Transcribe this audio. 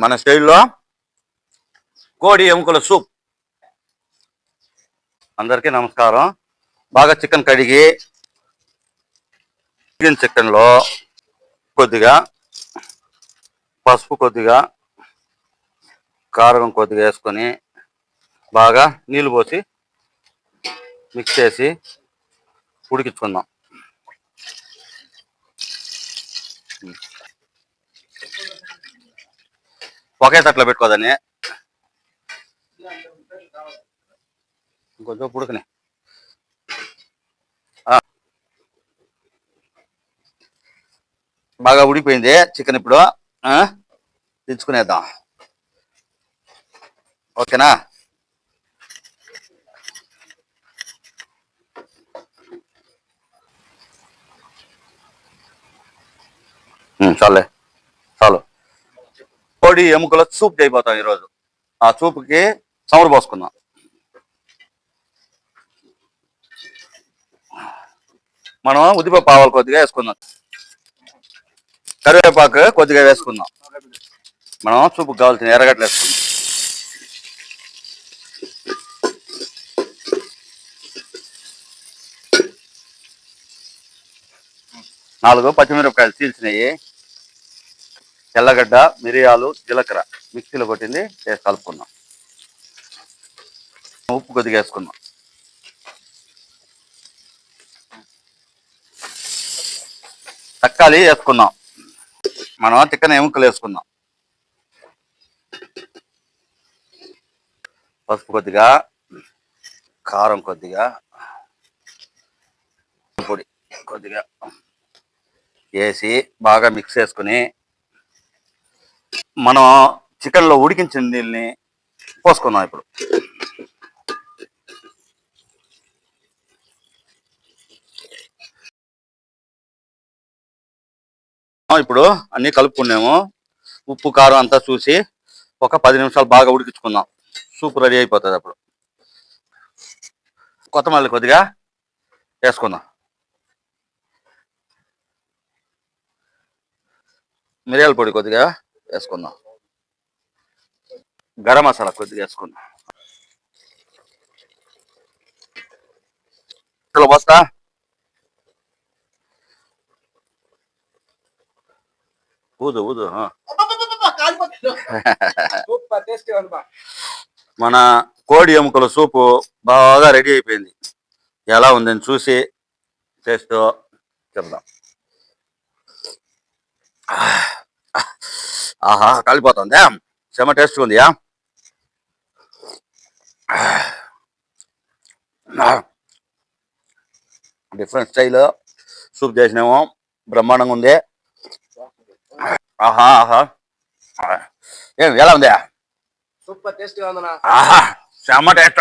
మన స్టైల్లో కోడి ఎముకల సూప్. అందరికీ నమస్కారం. బాగా చికెన్ కడిగి చికెన్లో కొద్దిగా పసుపు, కొద్దిగా కారం కొద్దిగా వేసుకొని బాగా నీళ్ళు పోసి మిక్స్ చేసి ఉడికించుకుందాం. ఒకే తట్లో పెట్టుకోదని ఇంకొంచెం ఉడకని బాగా ఉడికిపోయింది చికెన్. ఇప్పుడు దించుకునేద్దాం. ఓకేనా? చాలే, చాలు. కోడి ఎముకల సూప్ అయిపోతాం ఈరోజు. ఆ సూప్కి చమురు పోసుకుందాం. మనం ఉద్దిపప్పు ఆవాలు కొద్దిగా వేసుకుందాం. కరివేపాకు కొద్దిగా వేసుకుందాం. మనం సూపుకి కావాల్సిన ఎర్రగడ్డలు వేసుకుందాం. 4 పచ్చిమిరపకాయలు చీల్చినవి, తెల్లగడ్డ, మిరియాలు, జీలకర్ర మిక్సీలో కొట్టింది వేసి కలుపుకుందాం. ఉప్పు కొద్దిగా వేసుకుందాం. తక్కాలి వేసుకుందాం. మనం చికెన్ ఎముకలు వేసుకుందాం. పసుపు కొద్దిగా, కారం కొద్దిగా, పొడి కొద్దిగా వేసి బాగా మిక్స్ చేసుకుని మనం చికెన్లో ఉడికించిన నీళ్ళని పోసుకుందాం. ఇప్పుడు అన్నీ కలుపుకున్నాము. ఉప్పు కారం అంతా చూసి ఒక 10 నిమిషాలు బాగా ఉడికించుకుందాం. సూప్ రెడీ అయిపోతుంది. అప్పుడు కొత్తమల్లి కొద్దిగా వేసుకుందాం. మిరియాల పొడి కొద్దిగా వేసుకుందాం. గరం మసాలా కొద్దిగా వేసుకుందాం. బస్తా ఊదు ఊదు. మన కోడి ఎముకల సూపు బాగా రెడీ అయిపోయింది. ఎలా ఉందని చూసి టేస్ట్ చెప్దాం. ఆహా, కాలిపోతుంది. చెమ టేస్ట్ ఉంది. డిఫరెంట్ స్టైల్ సూప్ చేసినాము. బ్రహ్మాండంగా ఉంది. ఆహా ఆహా, ఎలా ఉంది? సూపర్ టేస్ట్ గా ఉందన్నా. ఆహా, చెమ టేస్ట్.